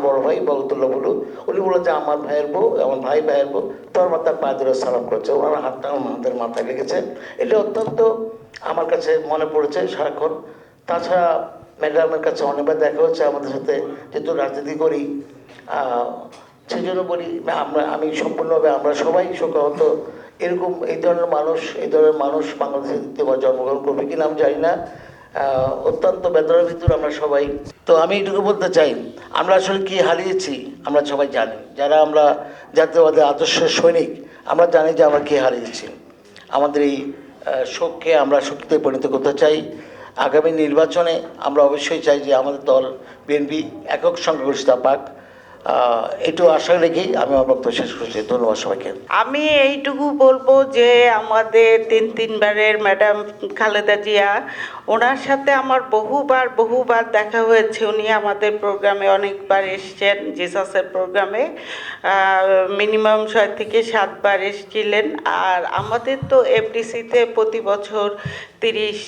বড় ভাই বলতুল্লাহ বলু, উনি বললো যে আমার ভাইয়ের বউ, আমার ভাইয়ের বউ, তোর তার পায়ে ধরে সালাম করছে, ওনার হাতটা আমাদের মাথায় লেগেছে। এটা অত্যন্ত আমার কাছে মনে পড়েছে সারাক্ষণ। তাছাড়া ম্যাডামের কাছে অনেকবার দেখা হচ্ছে আমাদের সাথে, যেহেতু রাজনীতি করি, সেই জন্য বলি আমি সম্পূর্ণভাবে আমরা সবাই শোকাহত। এরকম এই ধরনের মানুষ বাংলাদেশে দ্বিতীয়বার জন্মগ্রহণ করবে কিনা আমি জানি না। অত্যন্ত বেদনার ভিতরে আমরা সবাই। তো আমি এটুকু বলতে চাই, আমরা আসলে কি হারিয়েছি আমরা সবাই জানি, যারা আমরা জাতীয়বাদের আদর্শের সৈনিক, আমরা জানি যে আমরা কি হারিয়েছি। আমাদের এই শোককে আমরা শক্তিতে পরিণত করতে চাই। আগামী নির্বাচনে আমরা অবশ্যই চাই যে আমাদের দল বিএনপি একক সংখ্যাগরিষ্ঠতা পাক। একটু আশা রেখেই আমি আমার বক্তব্য শেষ করছি। ধন্যবাদ সবাইকে। আমি এইটুকু বলবো যে আমাদের তিনবারের ম্যাডাম খালেদা জিয়া, ওনার সাথে আমার বহুবার দেখা হয়েছে। উনি আমাদের প্রোগ্রামে অনেকবার এসছেন, জিসাসের প্রোগ্রামে মিনিমাম 6 থেকে 7 বার এসেছিলেন। আর আমাদের তো এফডিসিতে প্রতি বছর 30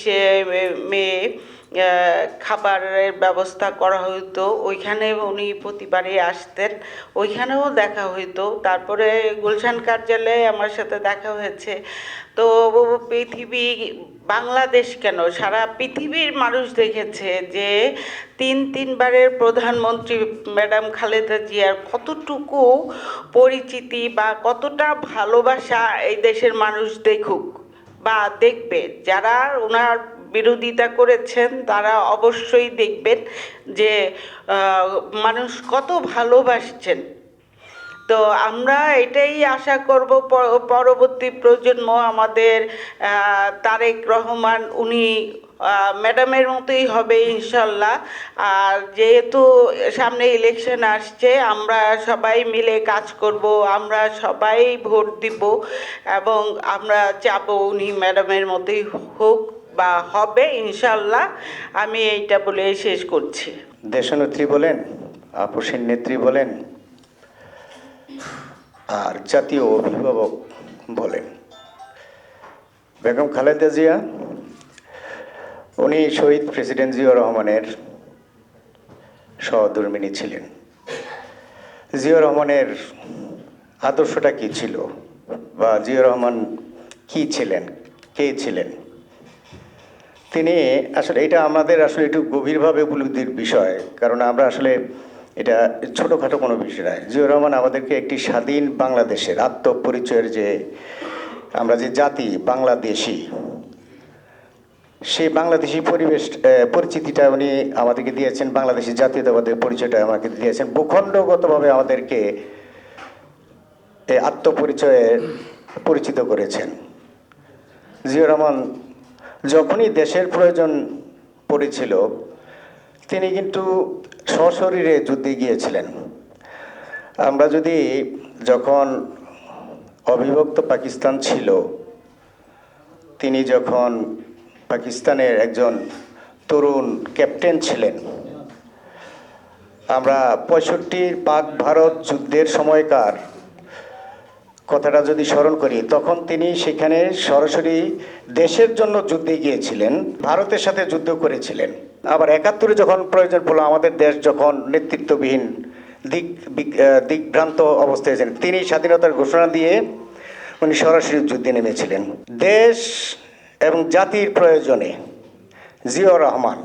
মে খাবারের ব্যবস্থা করা হইতো, ওইখানে উনি প্রতিবারই আসতেন, ওইখানেও দেখা হইতো। তারপরে গুলশান কার্যালয়ে আমার সাথে দেখা হয়েছে। তো বাংলাদেশ কেন, সারা পৃথিবীর মানুষ দেখেছে যে তিনবারের প্রধানমন্ত্রী ম্যাডাম খালেদা জিয়ার কতটুকু পরিচিতি বা কতটা ভালোবাসা এই দেশের মানুষ দেখুক বা দেখবে। যারা ওনার বিরোধিতা করেছেন তারা অবশ্যই দেখবেন যে মানুষ কত ভালোবাসছেন। তো আমরা এটাই আশা করব পরবর্তী প্রজন্ম আমাদের তারেক রহমান উনি ম্যাডামের মতোই হবে ইনশাল্লাহ। আর যেহেতু সামনে ইলেকশন আসছে, আমরা সবাই মিলে কাজ করব, আমরা সবাই ভোট দিব এবং আমরা চাবো উনি ম্যাডামের মতোই হোক বা হবে ইনশাল্লাহ। আমি এইটা বলে শেষ করছি। দেশনেত্রী বলেন, আপসীন নেত্রী বলেন, আর জাতীয় অভিভাবক বলেন, বেগম খালেদা জিয়া উনি শহীদ প্রেসিডেন্ট জিয়াউর রহমানের সহধর্মিণী ছিলেন। জিয়াউর রহমানের আদর্শটা কি ছিল বা জিয়াউর রহমান কি ছিলেন, কে ছিলেন, তিনি আসলে এটা আমাদের আসলে একটু গভীরভাবে উপলব্ধির বিষয়, কারণ আমরা আসলে এটা ছোটোখাটো কোনো বিষয় নয়। জিয়াউর রহমান আমাদেরকে একটি স্বাধীন বাংলাদেশের আত্মপরিচয়ের যে আমরা যে জাতি বাংলাদেশি, সেই বাংলাদেশি পরিচিতিটা উনি আমাদেরকে দিয়েছেন, বাংলাদেশি জাতীয়তাবাদের পরিচয়টা আমাকে দিয়েছেন, ভূখণ্ডগতভাবে আমাদেরকে আত্মপরিচয়ে পরিচিত করেছেন। জিয়াউর রহমান যখনই দেশের প্রয়োজন পড়েছিল তিনি কিন্তু সশরীরে যুদ্ধে গিয়েছিলেন। আমরা যদি যখন অবিভক্ত পাকিস্তান ছিল, তিনি যখন পাকিস্তানের একজন তরুণ ক্যাপ্টেন ছিলেন, আমরা 65 পাক ভারত যুদ্ধের সময়কার কথাটা যদি স্মরণ করি, তখন তিনি সেখানে সরাসরি দেশের জন্য যুদ্ধে গিয়েছিলেন, ভারতের সাথে যুদ্ধ করেছিলেন। আবার 71-এ যখন প্রয়োজন পড়লো, আমাদের দেশ যখন নেতৃত্ববিহীন দিকভ্রান্ত অবস্থায় ছিলেন, তিনি স্বাধীনতার ঘোষণা দিয়ে উনি সরাসরি যুদ্ধে নেমেছিলেন। দেশ এবং জাতির প্রয়োজনে জিয়াউর রহমান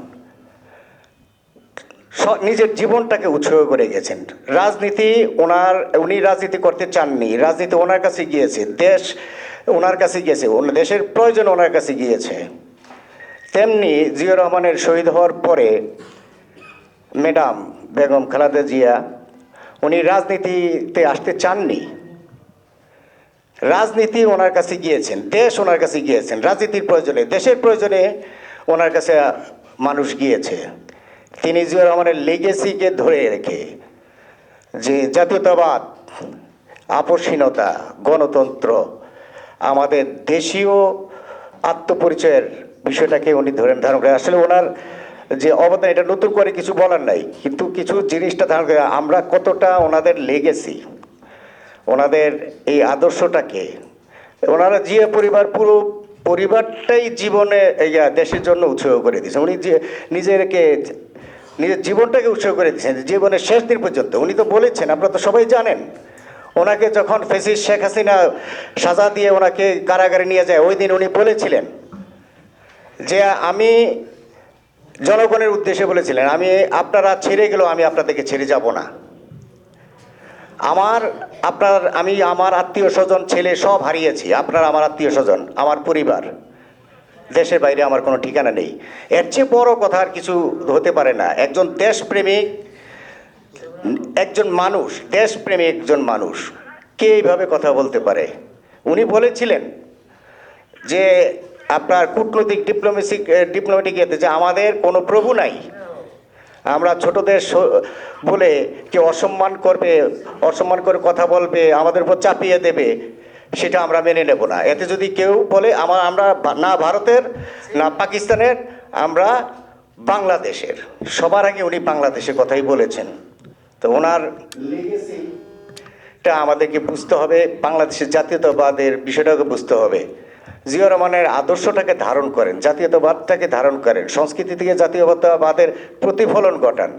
নিজের জীবনটাকে উৎসর্গ করে গেছেন। উনি রাজনীতি করতে চাননি, রাজনীতি ওনার কাছে গিয়েছে, দেশ ওনার কাছে গিয়েছে, দেশের প্রয়োজন ওনার কাছে গিয়েছে। তেমনি জিয়াউর রহমানের শহীদ হওয়ার পরে ম্যাডাম বেগম খালেদা জিয়া উনি রাজনীতিতে আসতে চাননি, রাজনীতি ওনার কাছে গিয়েছেন, দেশ ওনার কাছে গিয়েছেন, রাজনীতির প্রয়োজনে, দেশের প্রয়োজনে ওনার কাছে মানুষ গিয়েছে। তিনি জিয়াউর রহমানের লেগেসিকে ধরে রেখে যে জাতীয়তাবাদ, আপসহীনতা, গণতন্ত্র, আমাদের দেশীয় আত্মপরিচয়ের বিষয়টাকে উনি ধারণ করে। আসলে ওনার যে অবদান, এটা নতুন করে কিছু বলার নাই, কিন্তু কিছু জিনিসটা ধারণ করে আমরা কতটা ওনাদের লেগেছি, ওনাদের এই আদর্শটাকে, ওনারা জিয়া পরিবার পুরো পরিবারটাই জীবনে দেশের জন্য উৎসর্গ করে দিয়েছে। উনি যে নিজের জীবনটাকে উৎসর্গ করে দিয়েছেন জীবনের শেষ দিন পর্যন্ত। উনি তো বলেছেন, আপনারা তো সবাই জানেন, ওনাকে যখন ফ্যাসিস্ট শেখ হাসিনা সাজা দিয়ে ওনাকে কারাগারে নিয়ে যায়, ওই দিন উনি বলেছিলেন যে আমি জনগণের উদ্দেশ্যে বলেছিলেন, আপনারা ছেড়ে গেলেও আমি আপনাদেরকে ছেড়ে যাব না। আমি আমার আত্মীয় স্বজন ছেলে সব হারিয়েছি, আপনারা আমার আত্মীয় স্বজন, আমার পরিবার, দেশের বাইরে আমার কোনো ঠিকানা নেই। এর চেয়ে বড় কথা আর কিছু হতে পারে না। একজন দেশপ্রেমিক, একজন মানুষ, দেশপ্রেমিক একজন মানুষ কে এইভাবে কথা বলতে পারে? উনি বলেছিলেন যে আপনার কূটনৈতিক ডিপ্লোম্যাটিক ইয়েতে যে আমাদের কোনো প্রভু নাই, আমরা ছোট দেশ বলে কেউ অসম্মান করে কথা বলবে, আমাদের উপর চাপিয়ে দেবে, সেটা আমরা মেনে নেব না। এতে যদি কেউ বলে আমরা না ভারতের না পাকিস্তানের, আমরা বাংলাদেশের। সবার আগে উনি বাংলাদেশের কথাই বলেছেন। তো ওনার লেগেসিটা আমাদেরকে বুঝতে হবে, বাংলাদেশের জাতীয়তাবাদের বিষয়টাকে বুঝতে হবে। জিয়াউর রহমানের আদর্শটাকে ধারণ করেন, জাতীয়তাবাদটাকে ধারণ করেন, সংস্কৃতি থেকে জাতীয়তাবাদের প্রতিফলন ঘটান।